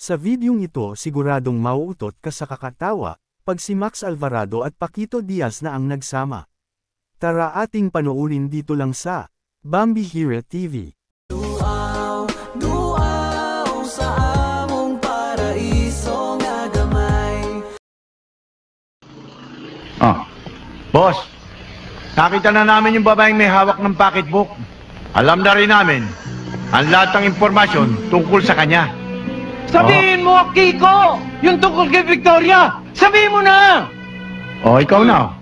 Sa videong ito siguradong mauutot ka sa kakatawa, pag si Max Alvarado at Paquito Diaz na ang nagsama. Tara ating panoorin dito lang sa Bambi Hero TV. Duaw sa among paraiso nga gamay. Boss, nakita na namin yung babaeng may hawak ng pocketbook. Alam na rin namin ang lahat ng impormasyon tungkol sa kanya. Sabihin mo, Kiko! Yung tungkol kay Victoria! Sabihin mo na! Ikaw na.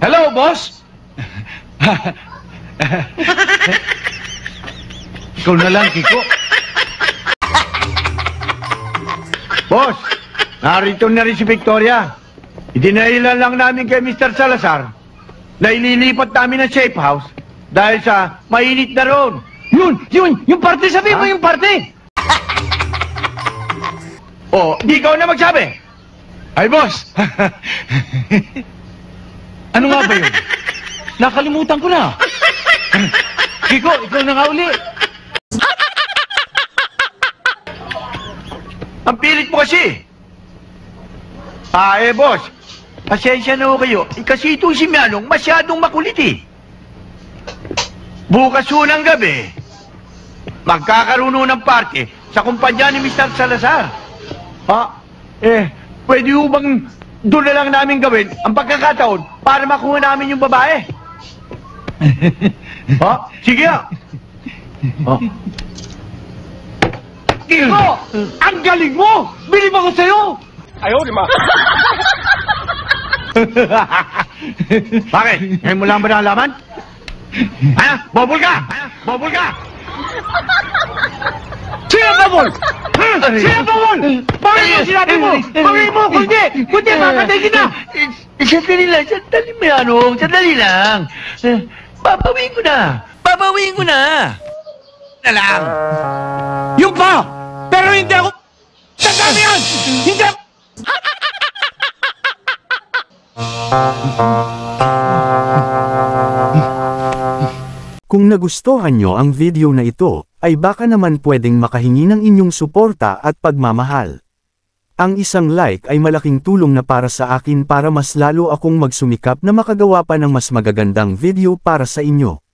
Hello, boss! Ikaw na lang, Kiko. Boss, narito na rin si Victoria. Idinailan lang namin kay Mr. Salazar na ililipat namin ang safe house dahil sa mainit na roon. Yung parte, sabihin mo yung parte! Di ikaw na magsabi. Ay, boss! Ano nga ba yun? Nakalimutan ko na. Kiko, ikaw na nga uli. Ang pilit mo kasi. Boss, pasensya na ho kayo. Kasi itong si Mianong masyadong makulit eh. Bukas ho ng gabi, magkakaroon ho ng party sa kumpanya ni Mr. Salazar. Pwede ho bang doon na lang namin gawin ang pagkakataon para makuha namin yung babae? Sige ha. Kiko! Ang galing mo! Bilib ako sa'yo! Ayaw, di ma. Bakit? Ngayon mo lang ba nalaman? Bobol ka! Bobol ka! Sino Bobol? Sino Bobol? Bakit mo sinabi mo? Bakit mo? Kundi, makatay kita! Sandali mo yan, sandali lang. Papawin ko na. Na lang. Yung pa! Pero hindi ako... Sandali yan! Hindi ako... Kung nagustuhan nyo ang video na ito, ay baka naman pwedeng makahingi ng inyong suporta at pagmamahal. Ang isang like ay malaking tulong na para sa akin para mas lalo akong magsumikap na makagawa pa ng mas magagandang video para sa inyo.